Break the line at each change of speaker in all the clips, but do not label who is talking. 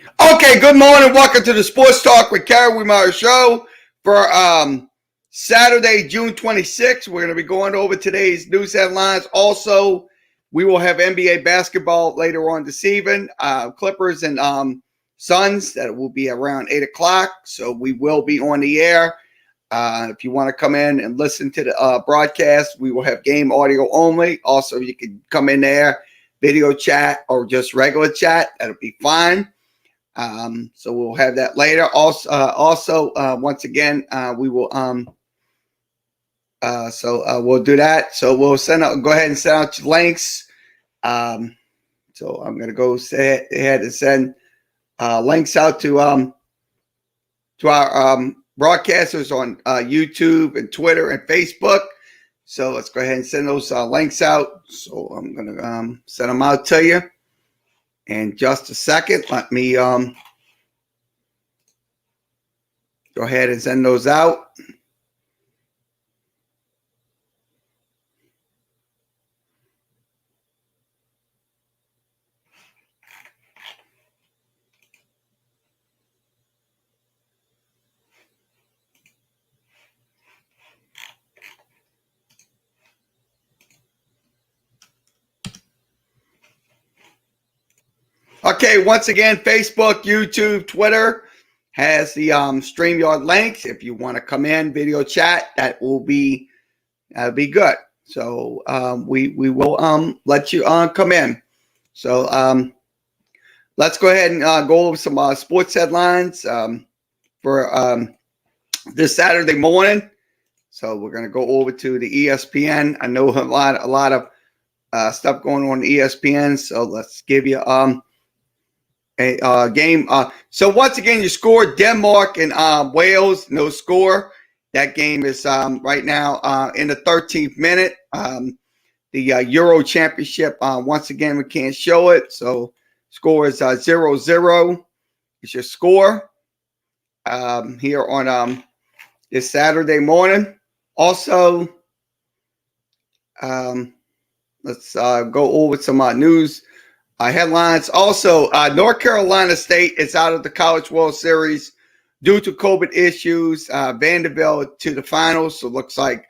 Okay, good morning. Welcome to the Sports Talk with kerry, wehmeyer show for Saturday, June 26th. We're going to be going over today's news headlines. Also, we will have NBA basketball later on this evening. Clippers and Suns. That will be around 8 o'clock. So we will be on the air. If you want to come in and listen to the broadcast, we will have game audio only. Also, you can come in there, video chat, or just regular chat. That'll be fine. So we'll have that later. Also, once again, we will. We'll do that. So we'll go ahead and send out your links. So I'm going to go ahead and send links out to our broadcasters on YouTube and Twitter and Facebook. So let's go ahead and send those links out. So I'm going to send them out to you. In just a second, let me go ahead and send those out. Okay, once again, Facebook, YouTube, Twitter has the StreamYard links. If you want to come in, video chat, that'll be good. So we will let you come in. So let's go ahead and go over some sports headlines for this Saturday morning. So we're going to go over to the ESPN. I know a lot of stuff going on ESPN. So let's give you a game. So once again, you scored Denmark and Wales, no score. That game is right now in the 13th minute. The Euro Championship, once again, we can't show it. So score is 0-0. It's your score here on this Saturday morning. Also, let's go over some news headlines. Also, North Carolina State is out of the College World Series due to COVID issues. Vanderbilt to the finals. So it looks like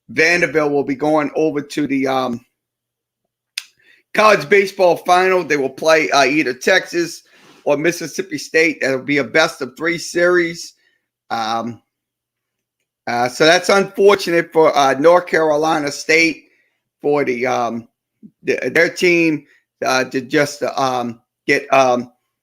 Vanderbilt will be going over to the college baseball final. They will play either Texas or Mississippi State. That'll be a best of 3 series. So that's unfortunate for North Carolina State for their team to just get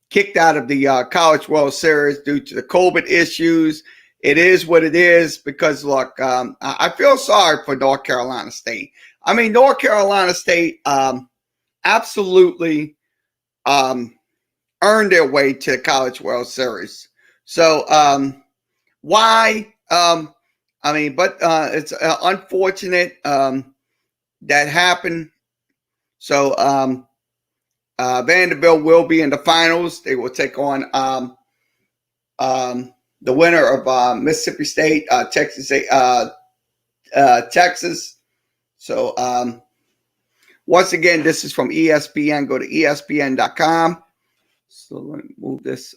kicked out of the College World Series due to the COVID issues. It is what it is because, look, I feel sorry for North Carolina State. I mean, North Carolina State absolutely earned their way to the College World Series. So why? I mean, but it's unfortunate that happened. So Vanderbilt will be in the finals. They will take on the winner of Mississippi State, Texas. So once again, this is from ESPN. Go to ESPN.com. So let me move this.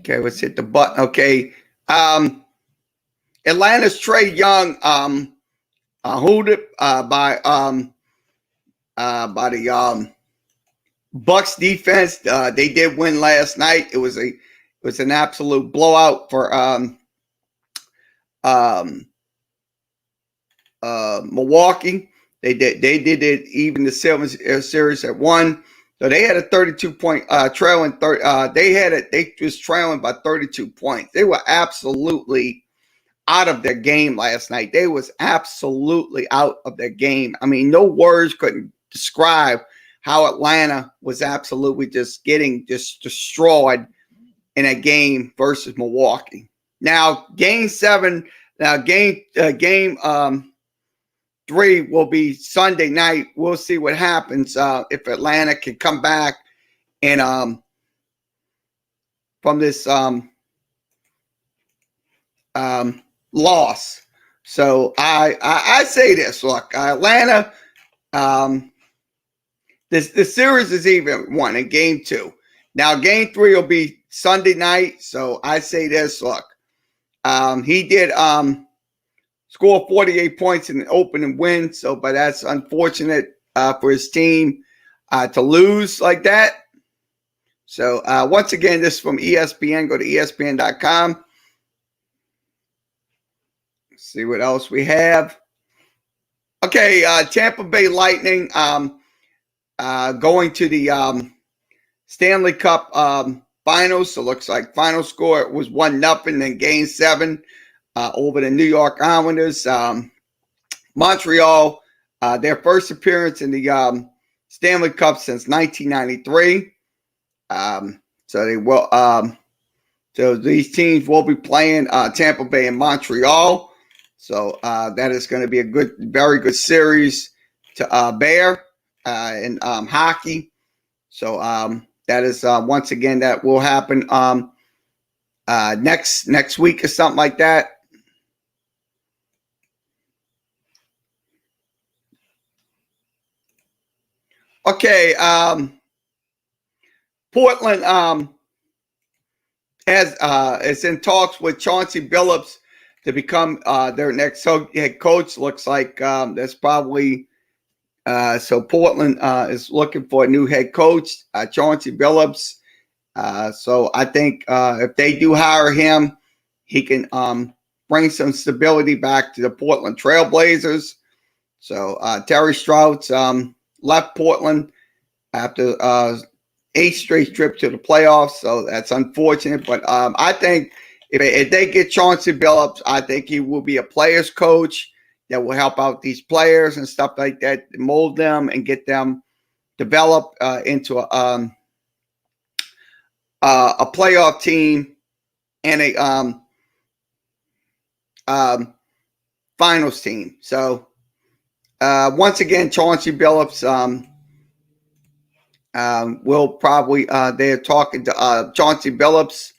Okay, let's hit the button. Okay. Atlanta's Trae Young hooded by the Bucks defense. They did win last night. It was an absolute blowout for Milwaukee. They did it even the series at 1. So they had a 32-point trailing. They was trailing by 32 points. They were absolutely out of their game last night. They was absolutely out of their game. I mean, no words couldn't describe how Atlanta was absolutely just getting just destroyed in a game versus Milwaukee. Now, game 3 will be Sunday night. We'll see what happens if Atlanta can come back and from this loss. So I say this. Look, Atlanta. The series is even won in game 2. Now game 3 will be Sunday night. So I say this. Look, he did score 48 points in the opening win. So, but that's unfortunate for his team to lose like that. So once again, this is from ESPN. Go to ESPN.com. See what else we have. Okay, Tampa Bay Lightning going to the Stanley Cup finals. So it looks like final score was 1-0 in game 7 over the New York Islanders. Montreal, their first appearance in the Stanley Cup since 1993. So they will. So these teams will be playing Tampa Bay and Montreal. So that is going to be a good, very good series to bear in hockey. So that is once again that will happen next week or something like that. Okay, Portland is in talks with Chauncey Billups to become their next head coach. Looks like that's probably so. Portland is looking for a new head coach, Chauncey Billups. So I think if they do hire him, he can bring some stability back to the Portland Trailblazers. So Terry Strouds left Portland after 8 straight trips to the playoffs. So that's unfortunate. But I think if they get Chauncey Billups, I think he will be a player's coach that will help out these players and stuff like that, mold them and get them developed into a playoff team and a finals team. So once again, Chauncey Billups will probably they're talking to Chauncey Billups.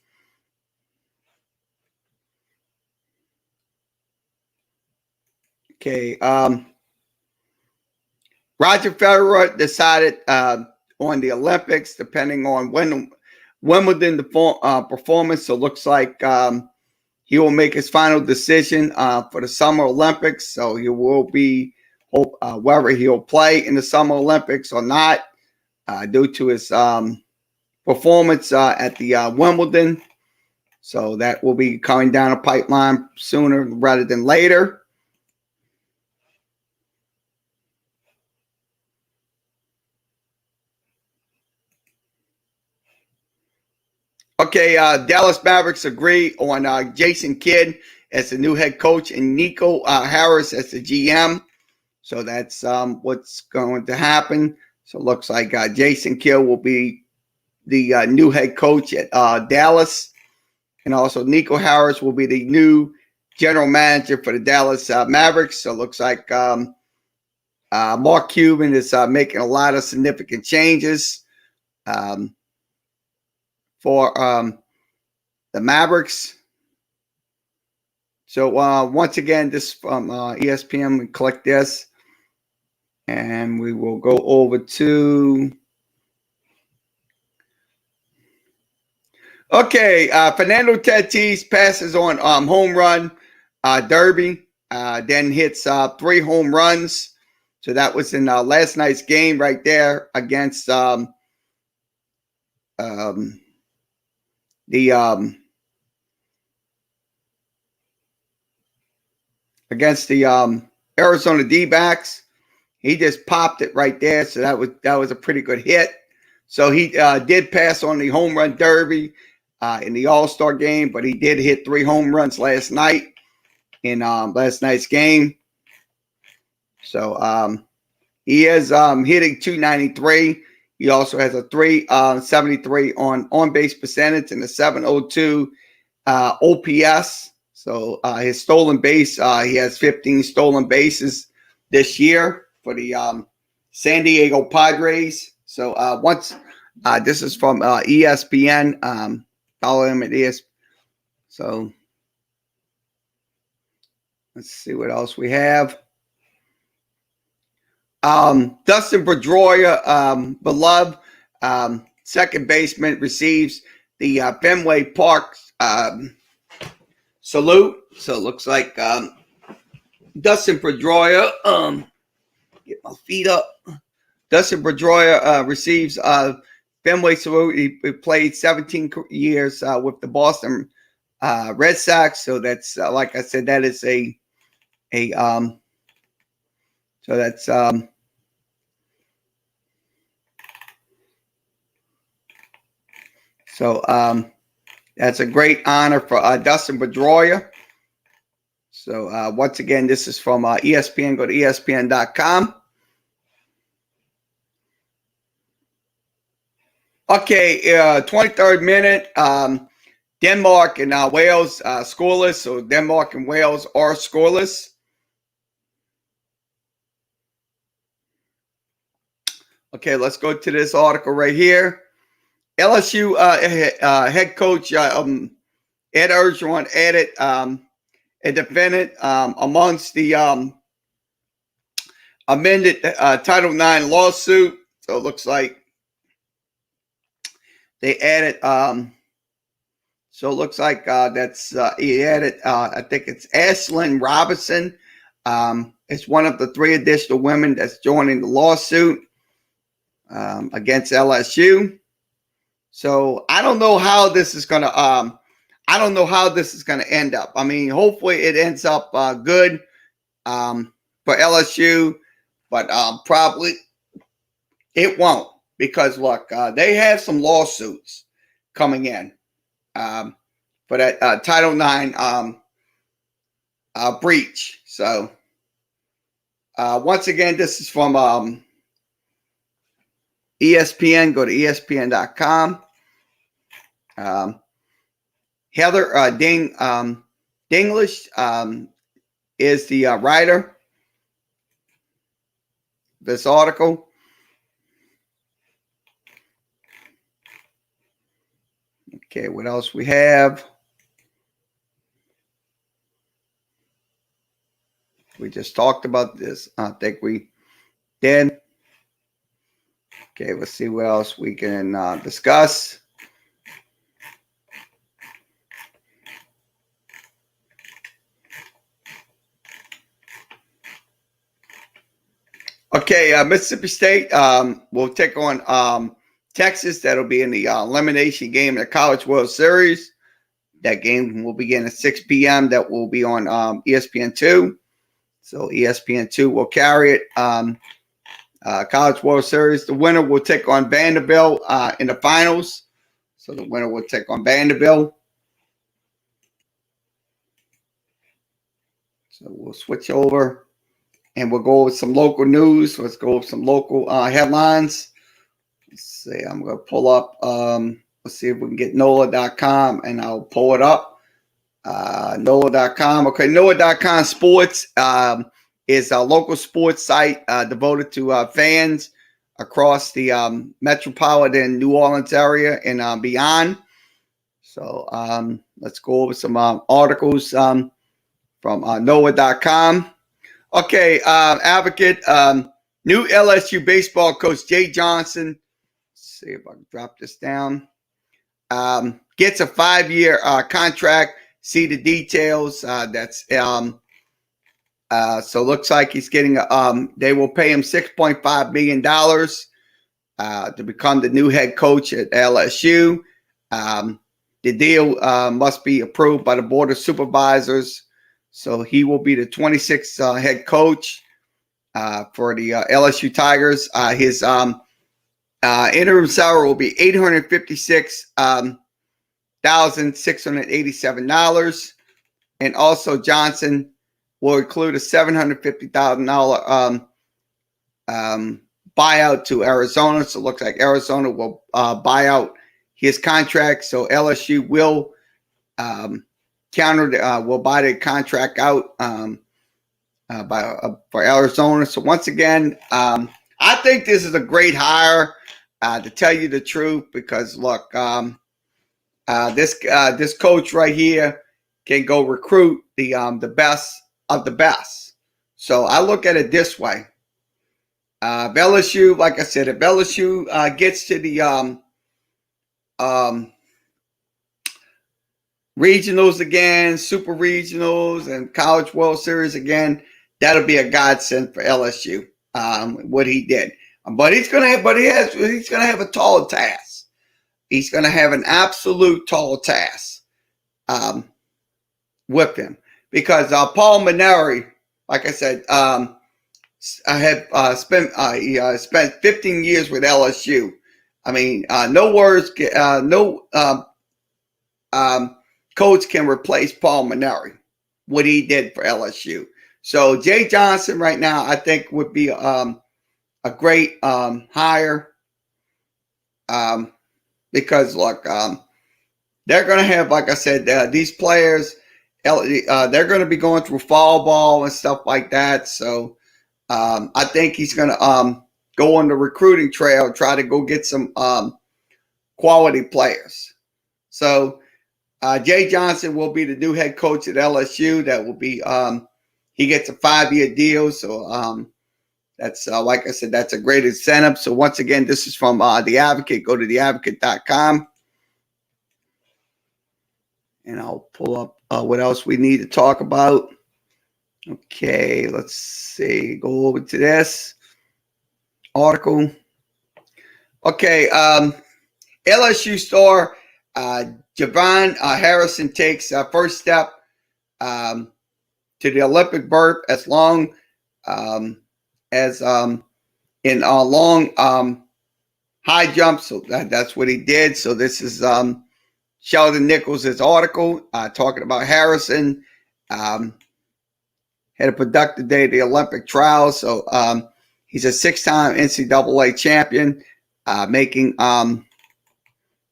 Okay. Roger Federer decided on the Olympics, depending on when within the performance. So it looks like he will make his final decision for the Summer Olympics. So he will be whether he'll play in the Summer Olympics or not due to his performance at the Wimbledon. So that will be coming down a pipeline sooner rather than later. Okay, Dallas Mavericks agree on Jason Kidd as the new head coach and Nico Harris as the GM. So that's what's going to happen. So it looks like Jason Kidd will be the new head coach at Dallas. And also Nico Harris will be the new general manager for the Dallas Mavericks. So it looks like Mark Cuban is making a lot of significant changes for the Mavericks. So once again, this from ESPN. We click this, and we will go over to. Okay, Fernando Tatis passes on home run derby, then hits 3 home runs. So that was in last night's game right there against against the Arizona D-backs. He just popped it right there. So that was a pretty good hit. So he did pass on the home run derby in the All-Star game, but he did hit 3 home runs last night in last night's game. So he is hitting 293. He also has a 373 on base percentage and a 702 OPS. So his stolen base, he has 15 stolen bases this year for the San Diego Padres. So once this is from ESPN. Follow him at ESPN. So Let's see what else we have. Dustin Pedroia, beloved second baseman, receives the Fenway Park salute. So it looks like Dustin Pedroia, get my feet up. Dustin Pedroia receives Fenway salute. He played 17 years with the Boston Red Sox. So that's like I said, that is so that's that's a great honor for Dustin Pedroia. So once again, this is from ESPN. Go to ESPN.com. Okay, 23rd minute. Denmark and Wales scoreless. So Denmark and Wales are scoreless. Okay, let's go to this article right here. LSU head coach Ed Orgeron added a defendant amongst the amended Title IX lawsuit. So it looks like they added. So it looks like that's he added. I think it's Ashlyn Robinson. It's one of the 3 additional women that's joining the lawsuit against LSU. So I don't know how this is gonna. I don't know how this is gonna end up. I mean, hopefully it ends up good for LSU, but probably it won't, because look, they have some lawsuits coming in for that Title IX breach. So once again, this is from ESPN. Go to ESPN.com. Heather Dinglish is the writer of this article. Okay, what else we have? We just talked about this. I think we did. Okay, let's see what else we can discuss. Okay, Mississippi State will take on Texas. That'll be in the elimination game in the College World Series. That game will begin at 6 p.m. That will be on ESPN2. So ESPN2 will carry it. College World Series. The winner will take on Vanderbilt in the finals. So the winner will take on Vanderbilt. So we'll switch over and we'll go with some local news. Let's go with some local headlines. Let's see. I'm going to pull up. Let's see if we can get NOLA.com, and I'll pull it up. NOLA.com. Okay, NOLA.com Sports is a local sports site devoted to fans across the metropolitan New Orleans area and beyond. So let's go over some articles from NOLA.com. Okay, advocate, new LSU baseball coach Jay Johnson. Let's see if I can drop this down. Gets a 5-year contract. See the details. So looks like he's getting. They will pay him $6.5 million to become the new head coach at LSU. The deal must be approved by the Board of Supervisors. So he will be the 26th head coach for the LSU Tigers. His interim salary will be $856,687, and also Johnson will include a $750,000 buyout to Arizona. So it looks like Arizona will buy out his contract. So LSU will will buy the contract out for Arizona. So once again, I think this is a great hire, to tell you the truth, because look, this coach right here can go recruit the best of the best. So I look at it this way. If LSU, like I said, if LSU gets to the regionals again, super regionals, and College World Series again, that'll be a godsend for LSU. What he did, but he's gonna have a tall task. He's gonna have an absolute tall task with him because Paul Mainieri, like I said, I had spent 15 years with LSU. I mean, no words, no coach can replace Paul Mainieri, what he did for LSU. So Jay Johnson right now, I think would be a great hire because look, they're going to have, like I said, these players, they're going to be going through fall ball and stuff like that. So I think he's going to go on the recruiting trail, try to go get some quality players. So Jay Johnson will be the new head coach at LSU. That will be he gets a 5-year deal. So that's like I said, that's a great incentive. So once again, this is from The Advocate. Go to theadvocate.com. And I'll pull up what else we need to talk about. Okay, let's see. Go over to this article. Okay, LSU star Javon Harrison takes first step to the Olympic berth as long as in long high jump. So that's what he did. So this is Sheldon Nichols' article talking about Harrison. Had a productive day at the Olympic trials. So he's a 6-time NCAA champion, making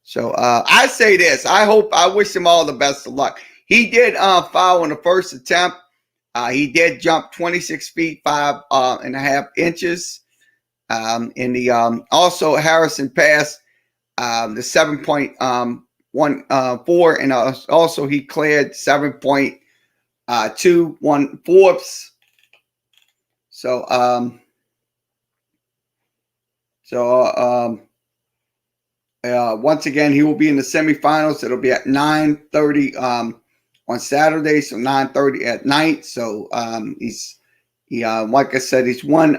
so I say this. I wish him all the best of luck. He did foul on the first attempt. He did jump 26 feet 5.5 inches. In the also Harrison passed the 7.14 and also he cleared 7.21 fourths. So once again, he will be in the semifinals. It'll be at 9:30 on Saturday, so 9:30 at night. So like I said, he's one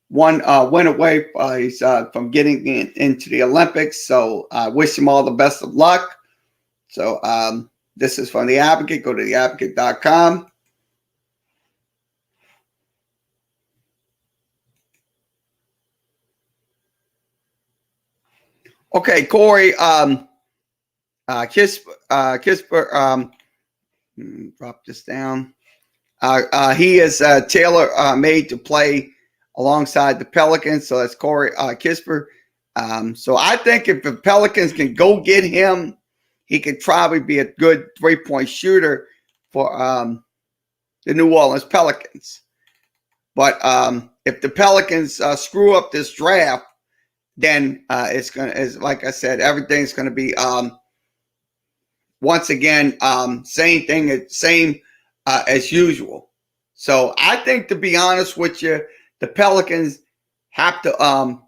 win away. He's from getting into the Olympics. So I wish him all the best of luck. So this is from The Advocate. Go to theadvocate.com. Okay, Corey Kispert, drop this down. He is tailor made to play alongside the Pelicans. So that's Corey Kispert. So I think if the Pelicans can go get him, he could probably be a good 3-point shooter for the New Orleans Pelicans. But if the Pelicans screw up this draft, then like I said, everything's gonna be once again same thing, same as usual. So I think, to be honest with you, the Pelicans have to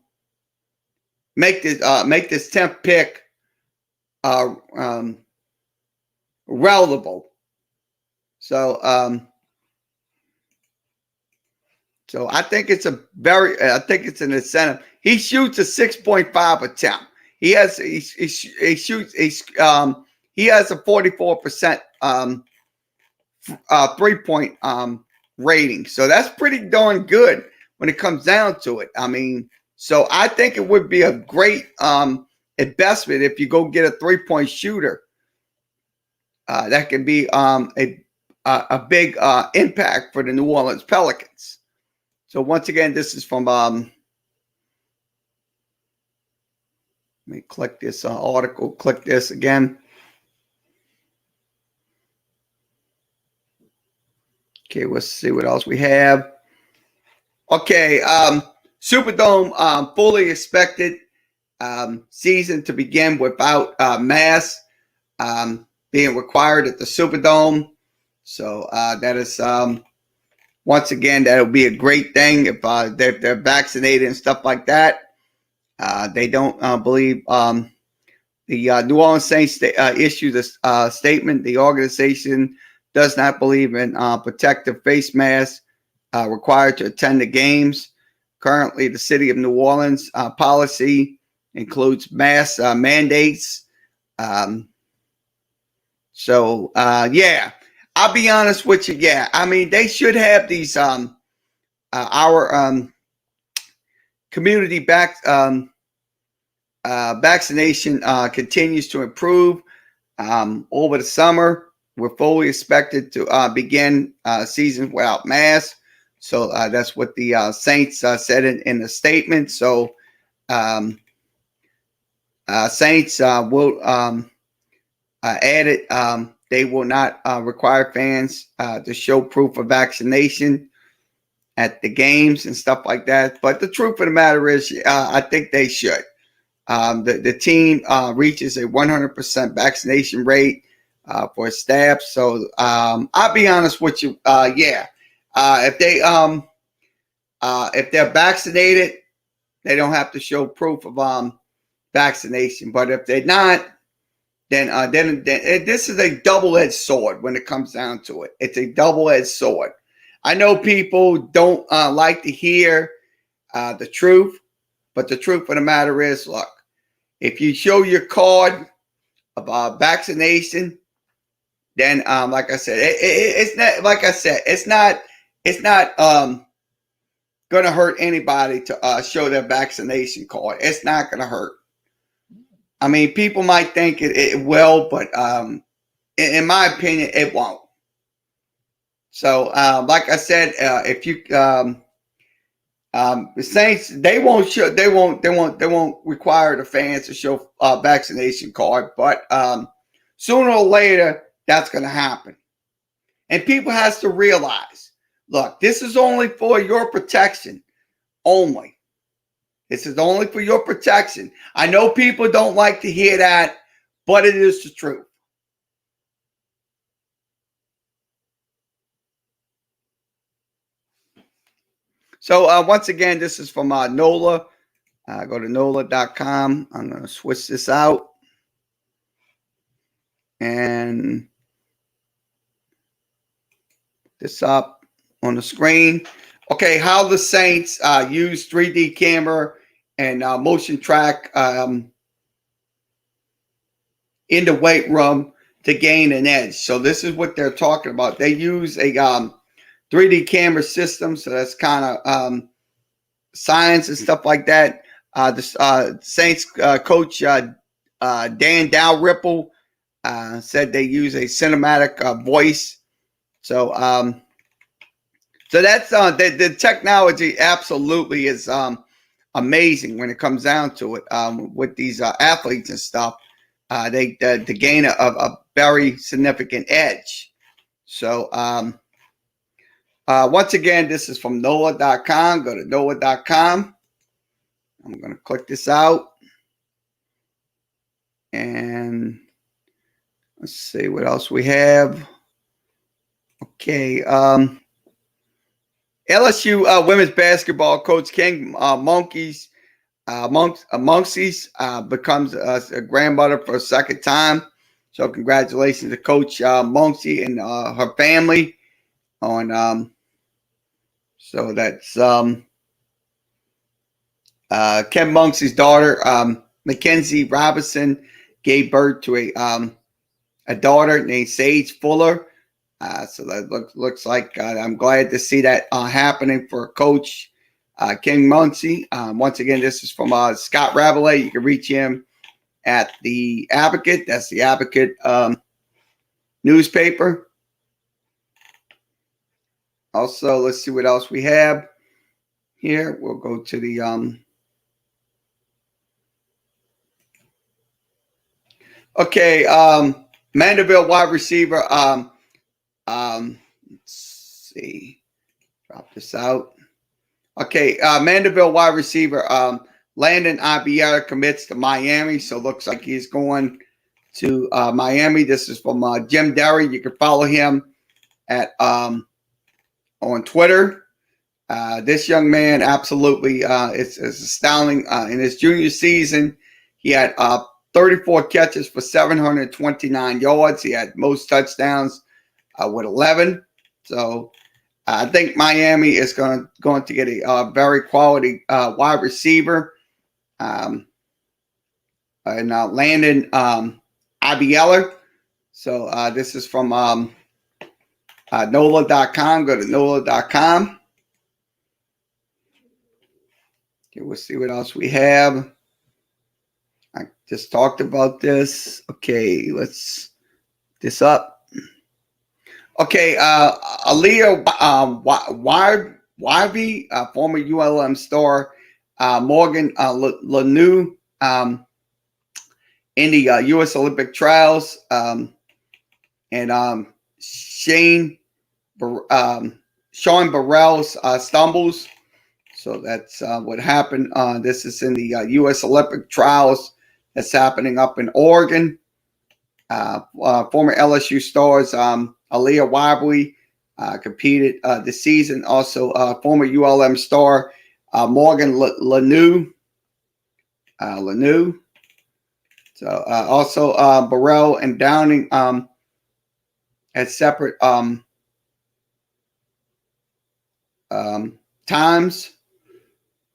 make this 10th pick relevant. So I think it's an incentive. He shoots a 6.5 attempt. He has a 44% 3-point rating. So that's pretty darn good when it comes down to it. I mean, so I think it would be a great investment if you go get a 3-point shooter. That can be a big impact for the New Orleans Pelicans. So once again, this is from let me click this article. Click this again. Okay, let's see what else we have. Okay, Superdome fully expected season to begin without masks being required at the Superdome. So that is once again, that would be a great thing if they're vaccinated and stuff like that. They don't believe the New Orleans Saints issued a statement. The organization does not believe in protective face masks required to attend the games. Currently, the city of New Orleans policy includes mask mandates. Yeah, I'll be honest with you. Yeah, I mean, they should have these our community vaccination continues to improve over the summer. We're fully expected to begin season without masks. So that's what the Saints said in the statement. So Saints will add it. They will not require fans to show proof of vaccination at the games and stuff like that. But the truth of the matter is, I think they should. The team reaches a 100% vaccination rate for staff. So I'll be honest with you. If they're vaccinated, they don't have to show proof of vaccination. But if they're not, then this is a double-edged sword when it comes down to it. It's a double-edged sword. I know people don't like to hear the truth, but the truth of the matter is, look, if you show your card of vaccination, then like I said, it's not like I said, it's not going to hurt anybody to show their vaccination card. It's not going to hurt. I mean, people might think it will, but in my opinion, it won't. So, like I said, if you the Saints, they won't require the fans to show a vaccination card, but sooner or later that's going to happen. And people has to realize, look, this is only for your protection, only. This is only for your protection. I know people don't like to hear that, but it is the truth. So once again, this is from NOLA. Go to NOLA.com. I'm going to switch this out. And this up on the screen. Okay, how the Saints use 3D camera and motion track in the weight room to gain an edge. So this is what they're talking about. They use a 3D camera system, so that's kind of science and stuff like that. The Saints coach Dan Dalrymple said they use a cinematic voice. So that's the technology absolutely is amazing when it comes down to it with these athletes and stuff. They to gain a very significant edge. So once again, this is from NOLA.com. Go to NOLA.com. I'm going to click this out. And let's see what else we have. Okay. LSU women's basketball coach King Monkeys becomes a grandmother for a second time. So congratulations to Coach Monksy and her family on so that's Ken Monksy's daughter Mackenzie Robinson gave birth to a daughter named Sage Fuller. So that looks like I'm glad to see that happening for Coach King Muncie. Once again, this is from Scott Rabelais. You can reach him at the Advocate. That's the Advocate newspaper. Also, let's see what else we have here. We'll go to the Mandeville wide receiver. Let's see. Drop this out. Okay, Mandeville wide receiver Landon Abiera commits to Miami, so looks like he's going to Miami. This is from Jim Derry. You can follow him at on Twitter. This young man absolutely is astounding. In his junior season, he had 34 catches for 729 yards. He had most touchdowns with 11. So I think Miami is going to get a very quality wide receiver. And Landon Abiella. So this is from NOLA.com. Go to NOLA.com. Okay, we'll see what else we have. I just talked about this. Okay, let's this up. Okay, Aaliyah Wyvie, former ULM star, Morgan Lanou, in the U.S. Olympic trials, and Sean Burrell's stumbles. So that's what happened. This is in the U.S. Olympic trials that's happening up in Oregon. Former LSU stars Aaliyah Wyvie competed this season. Also, former ULM star Morgan Lanou. So also Burrell and Downing at separate times.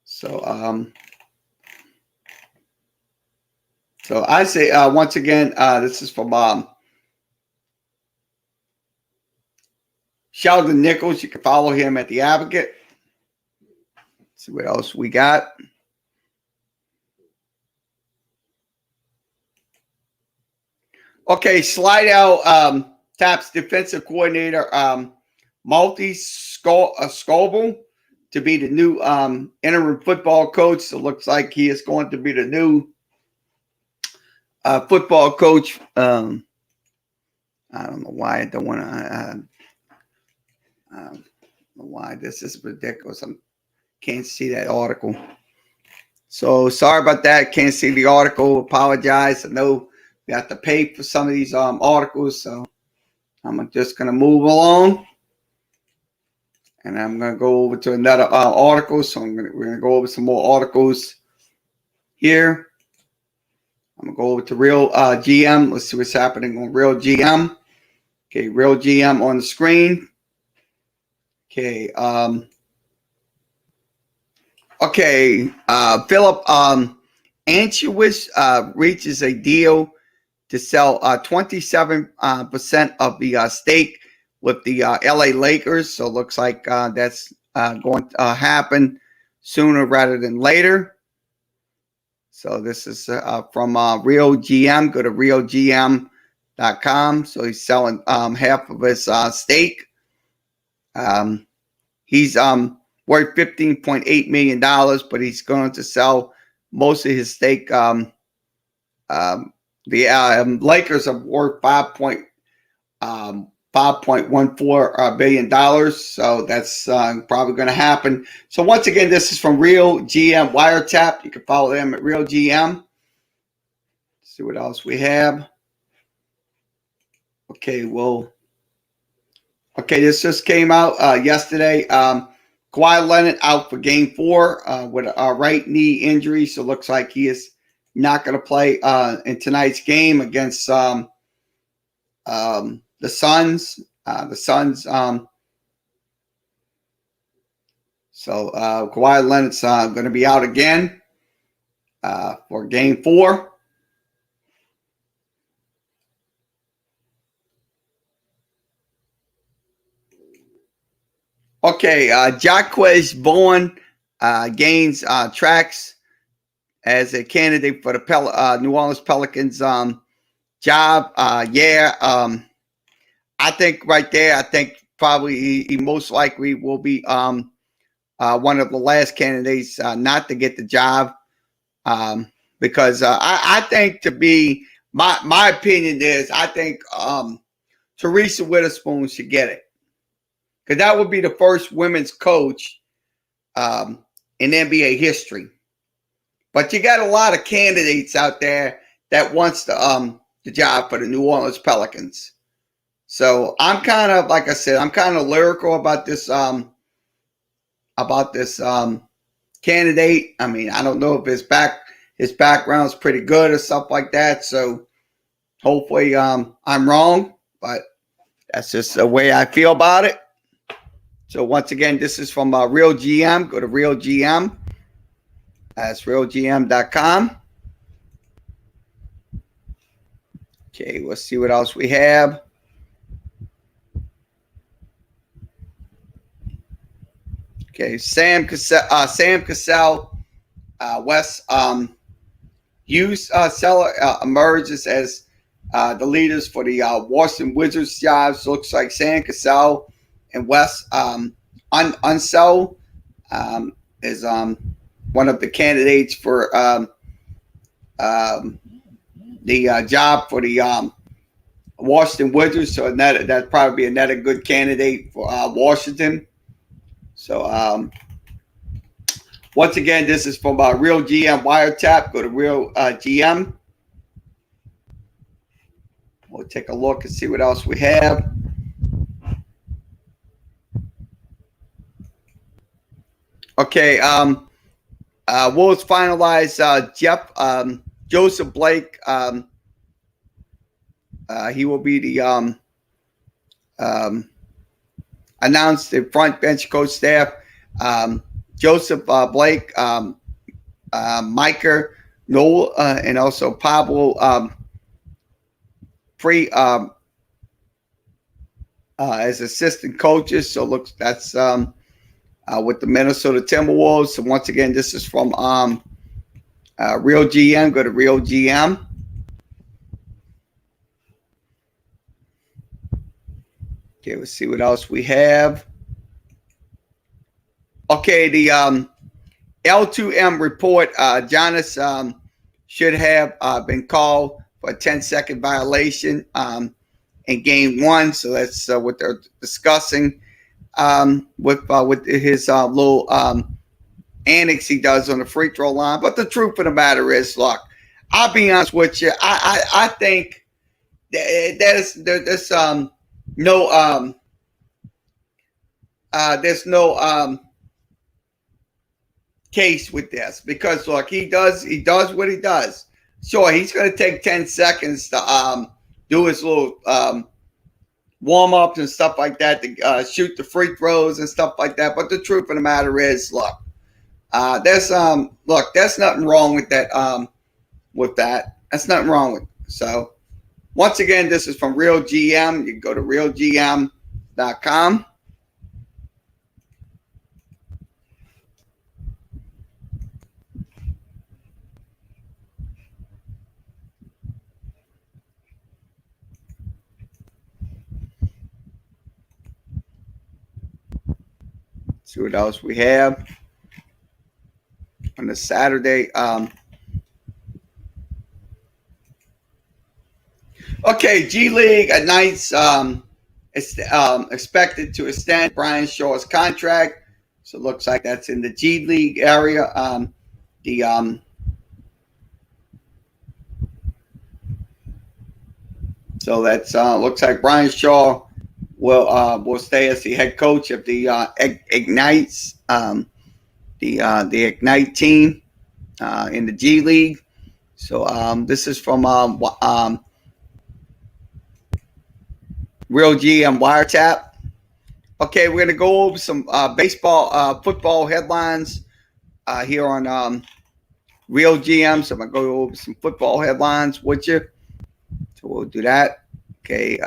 So so I say once again, this is from Sheldon Nichols. You can follow him at The Advocate. Let's see what else we got. Okay, Slidell taps defensive coordinator Malty Scoble to be the new interim football coach. So it looks like he is going to be the new football coach. I don't know why I don't want to. I don't know why this is ridiculous. I can't see that article. So sorry about that. Can't see the article. Apologize. I know we have to pay for some of these articles. So I'm just going to move along. And I'm going to go over to another article. So we're going to go over some more articles here. I'm going to go over to Real GM. Let's see what's happening on Real GM. Okay, Real GM on the screen. Okay. Philip Anschutz reaches a deal to sell 27% of the stake with the LA Lakers. So it looks like that's going to happen sooner rather than later. So this is from Real GM. Go to realgm.com. So he's selling half of his stake. He's worth $15.8 million, but he's going to sell most of his stake. The Lakers are worth $5.14 billion. So that's probably going to happen. So once again, this is from Real GM Wiretap. You can follow them at Real GM. Let's see what else we have. Okay, this just came out yesterday. Kawhi Leonard out for Game 4 with a right knee injury. So it looks like he is not going to play in tonight's game against the Suns. So Kawhi Leonard's going to be out again for Game 4. Okay, Jacquez Bowen gains tracks as a candidate for the New Orleans Pelicans job. I think right there, I think probably he most likely will be one of the last candidates not to get the job because I think to be, my opinion is, I think Teresa Witherspoon should get it. Because that would be the first women's coach in NBA history. But you got a lot of candidates out there that wants the job for the New Orleans Pelicans. So I'm kind of, like I said, I'm kind of lyrical about this candidate. I mean, I don't know if his background's pretty good or stuff like that. So hopefully I'm wrong, but that's just the way I feel about it. So once again, this is from Real GM. Go to Real GM. That's realgm.com. Okay, let's see what else we have. Okay, Sam Cassell, Wes Hughes Seller emerges as the leaders for the Washington Wizards jobs. Looks like Sam Cassell and Wes Unseld is one of the candidates for the job for the Washington Wizards. So that'd probably be another good candidate for Washington. So once again, this is from Real GM Wiretap. Go to Real GM. We'll take a look and see what else we have. Okay, Wolves finalized Joseph Blake. He will be the announced the front bench coach staff. Joseph Blake, Micah Noel, and also Pablo Free as assistant coaches. So looks that's with the Minnesota Timberwolves. So once again, this is from Real GM. Go to Real GM. Okay, let's see what else we have. Okay, the L2M report, Giannis should have been called for a 10-second violation in game one. So that's what they're discussing with his little annex he does on the free throw line. But the truth of the matter is, look, I'll be honest with you. I think there's no case with this, because look, he does what he does. Sure, he's going to take 10 seconds to do his little warm-ups and stuff like that, to shoot the free throws and stuff like that. But the truth of the matter is, look, there's nothing wrong with that. That's nothing wrong with it. So once again, this is from Real GM. You can go to realgm.com. See what else we have on the Saturday. Okay, G League Knights is expected to extend Brian Shaw's contract. So it looks like that's in the G League area. So that's looks like Brian Shaw will stay as the head coach of the Ignites, the Ignite team in the G League. So this is from Real GM Wiretap. Okay, we're gonna go over some football headlines here on Real GM. So I'm gonna go over some football headlines with you. So we'll do that. Okay.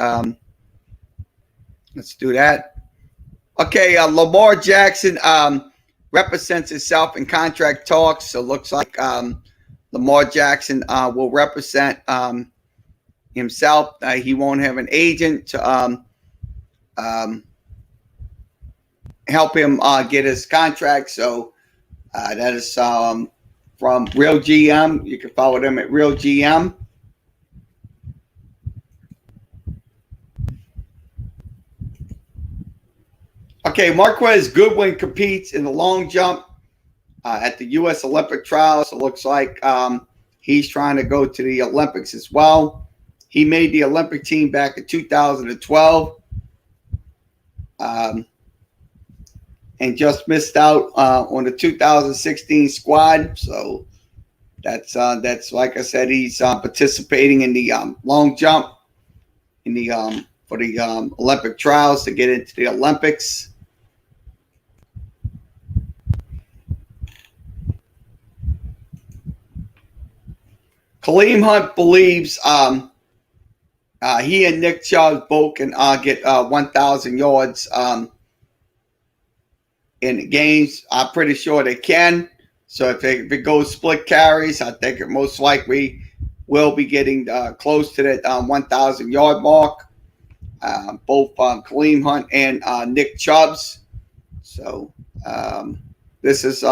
Let's do that. Okay, Lamar Jackson represents himself in contract talks. So it looks like Lamar Jackson will represent himself. He won't have an agent to help him get his contract. So that is from Real GM. You can follow them at Real GM. Okay, Marquez Goodwin competes in the long jump at the U.S. Olympic trials. It looks like he's trying to go to the Olympics as well. He made the Olympic team back in 2012. And just missed out on the 2016 squad. So that's like I said, he's participating in the long jump in the for the Olympic trials to get into the Olympics. Kareem Hunt believes he and Nick Chubb both can get 1,000 yards in the games. I'm pretty sure they can. So if it goes split carries, I think it most likely will be getting close to that 1,000 yard mark. Both Kareem Hunt and Nick Chubbs. So this is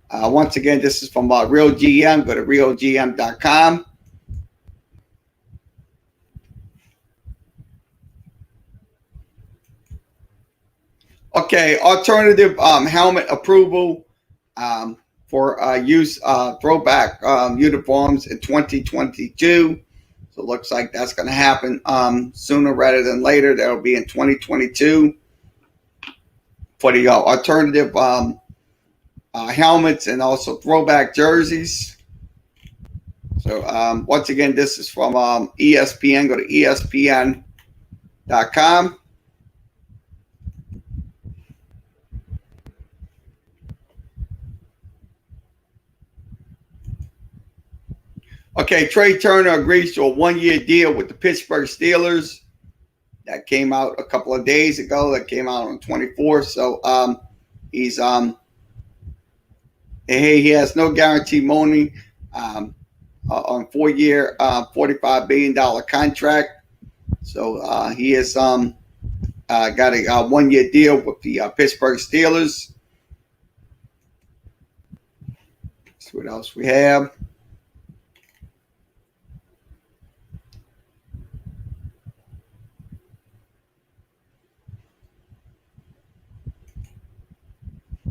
once again, this is from Real GM. Go to realgm.com. Okay, alternative helmet approval for use throwback uniforms in 2022. So it looks like that's going to happen sooner rather than later. That'll be in 2022 for the alternative helmets and also throwback jerseys. So once again, this is from ESPN. Go to ESPN.com. Okay, Trey Turner agrees to a one-year deal with the Pittsburgh Steelers. That came out a couple of days ago. That came out on the 24th. So he's he has no guarantee money on 4-year, $45 billion contract. So he has got a 1-year deal with the Pittsburgh Steelers. Let's see what else we have.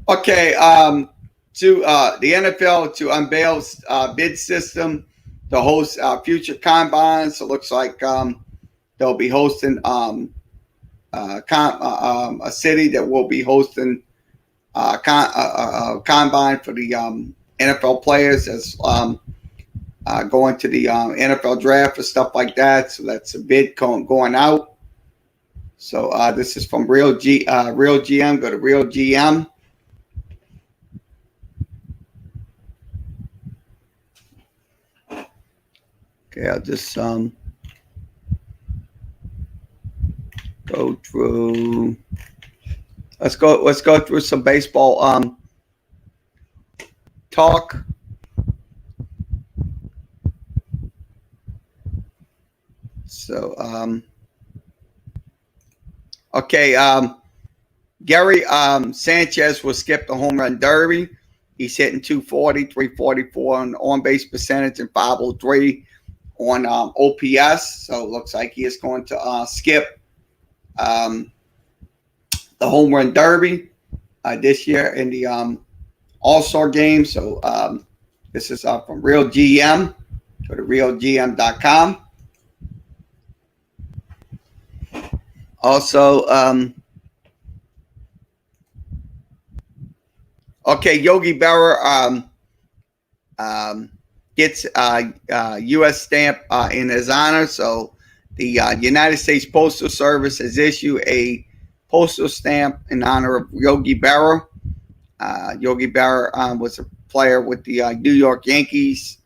Okay, to the NFL to unveil bid system to host future combines. So it looks like they'll be hosting a city that will be hosting a combine for the NFL players as going to the NFL draft and stuff like that. So that's a bid going out. So this is from Real GM. Go to Real GM. Okay, I'll just go through. Let's go through some baseball talk. So okay, Gary Sanchez will skip the home run derby. He's hitting 240, 344 on on-base percentage and 503 on OPS. So it looks like he is going to skip the home run derby this year in the All-Star game. So this is from Real GM. Go to realgm.com. Also, okay, Yogi Berra gets U.S. stamp in his honor. So the United States Postal Service has issued a postal stamp in honor of Yogi Berra. Yogi Berra was a player with the New York Yankees.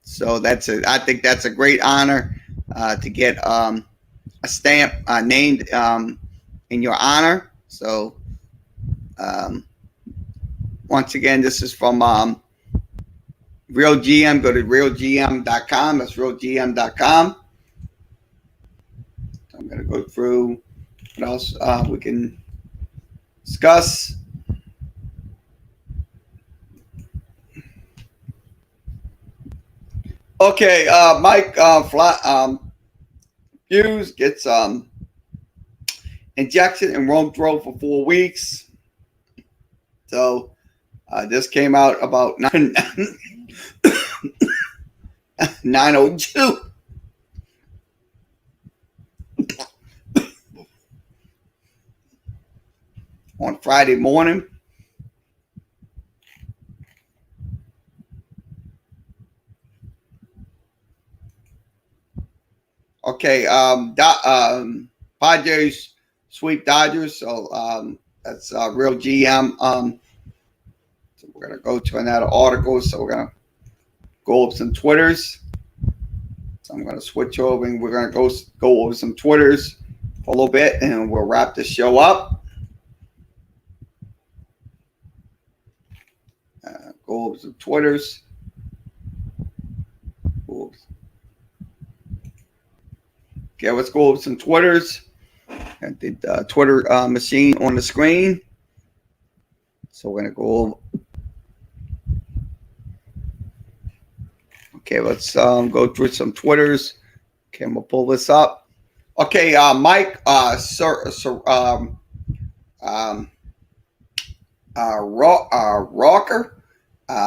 So I think that's a great honor to get a stamp named in your honor. So once again, this is from Real GM. Go to realgm.com. That's realgm.com. So I'm going to go through what else we can discuss. Okay, Mike Hughes gets injection and won't throw for 4 weeks. So this came out about 9 9:02 on Friday morning. Okay, Padres sweep Dodgers, so that's real GM. So we're gonna go to another article. So we're gonna go over some Twitters. So I'm gonna switch over and we're gonna go over some Twitters for a little bit, and we'll wrap the show up. Go over some Twitters. Oops. Okay, let's go over some Twitters. Got the Twitter machine on the screen. So we're gonna go. Okay, let's go through some Twitters. Okay, we'll pull this up. Okay, Mike Rocker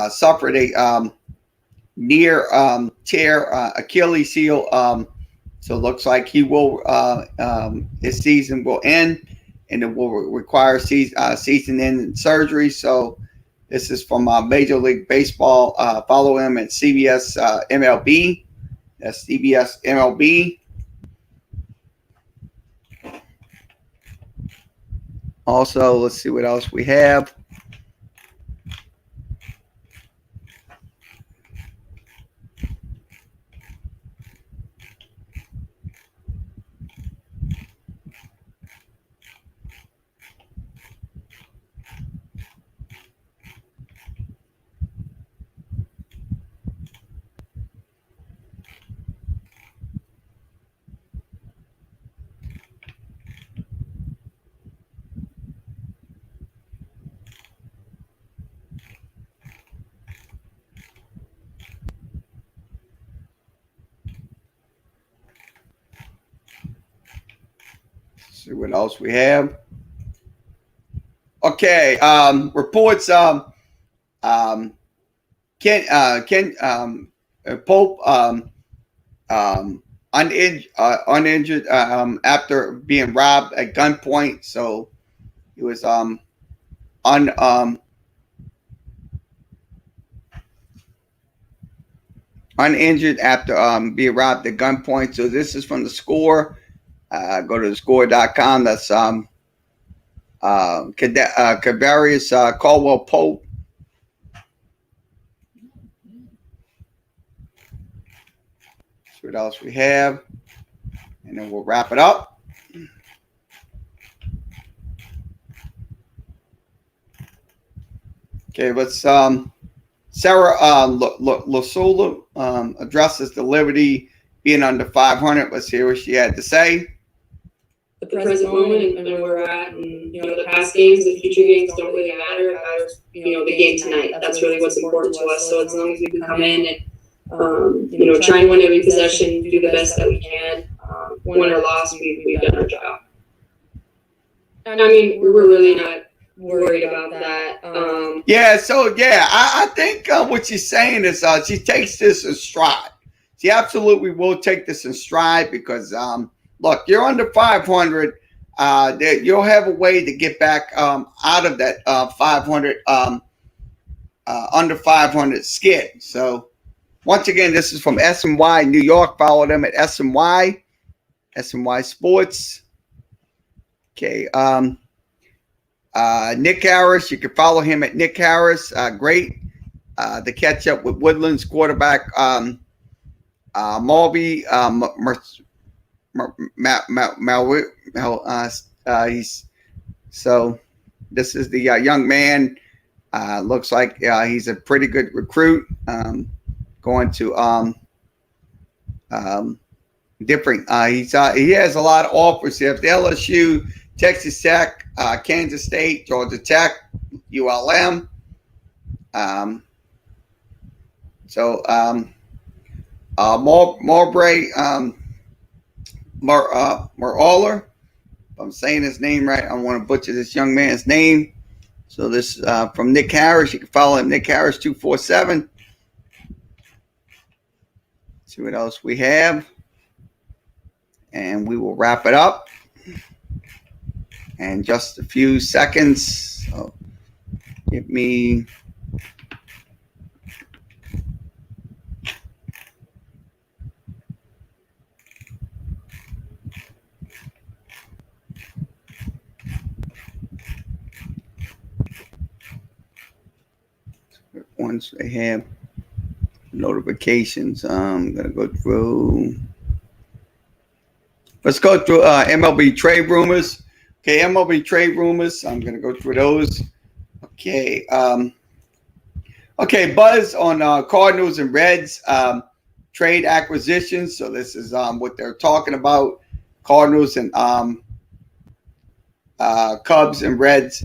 suffered a near tear Achilles heel. So it looks like he will his season will end, and it will require season-ending surgery. So this is from Major League Baseball. Follow him at CBS MLB. That's CBS MLB. Also, let's see what else we have. See what else we have. Okay, reports. Ken Pope uninjured after being robbed at gunpoint. So he was uninjured after being robbed at gunpoint. So this is from the Score. Go to thescore.com. That's Kadarius Caldwell Pope. See what else we have, and then we'll wrap it up. Okay, let's Sarah Lasula addresses the Liberty being under 500. Let's hear what she had to say.
The present moment and where we're at, and the past games, the future games don't really matter. It matters, the game tonight. That's really what's important to us. So as long as we can come in and try and win every possession, do the best that we can, win or loss, we've done our job. I mean, we're really not worried about that.
I think what she's saying is she takes this in stride. She absolutely will take this in stride because look, you're under 500. You'll have a way to get back out of that 500 under 500 skid. So once again, this is from SMY New York. Follow them at SMY Sports. Okay. Nick Harris, you can follow him at Nick Harris. Great. The catch up with Woodlands quarterback Malby so this is the young man. Looks like he's a pretty good recruit. Going to different. He has a lot of offers here. LSU, Texas Tech, Kansas State, Georgia Tech, ULM. Marbury Marauler. If I'm saying his name right, I don't want to butcher this young man's name. So this from Nick Harris. You can follow him, Nick Harris 247. See what else we have. And we will wrap it up in just a few seconds. So give me once they have notifications. I'm gonna go through. Let's go through MLB trade rumors. Okay, MLB trade rumors. I'm gonna go through those. Okay. Okay, buzz on Cardinals and Reds trade acquisitions. So this is what they're talking about. Cardinals and Cubs and Reds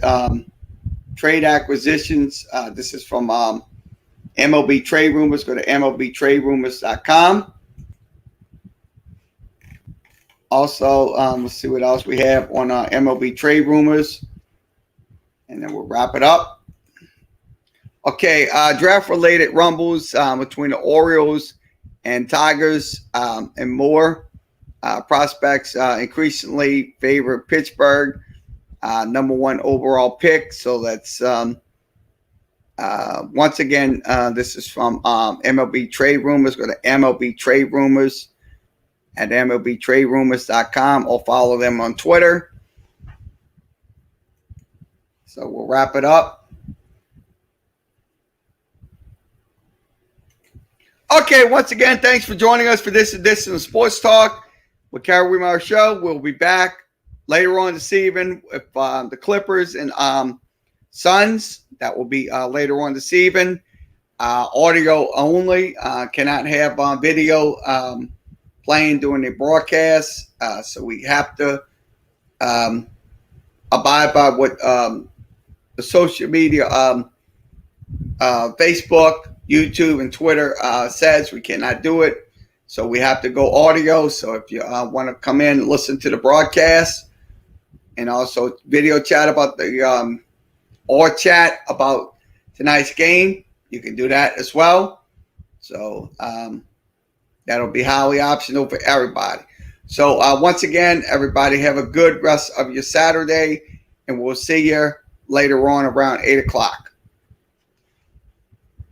trade acquisitions. This is from MLB trade rumors. Go to MLBtraderumors.com. Also, let's see what else we have on MLB trade rumors, and then we'll wrap it up. Okay, draft-related rumbles between the Orioles and Tigers and more. Prospects increasingly favor Pittsburgh, number 1 overall pick. So that's once again, this is from MLB trade rumors. Go to MLB trade rumors at MLBtraderumors.com or follow them on Twitter. So we'll wrap it up. Okay, once again, thanks for joining us for this edition of Sports Talk with Kerry Wehmeyer Show. We'll be back later on this evening with the Clippers and Suns. That will be later on this evening. Audio only. Cannot have video playing during the broadcast. So we have to abide by what the social media, Facebook, YouTube, and Twitter says. We cannot do it. So we have to go audio. So if you want to come in and listen to the broadcast and also video chat about the or chat about tonight's game, you can do that as well. So that'll be highly optional for everybody. So once again, everybody have a good rest of your Saturday, and we'll see you later on around 8 o'clock.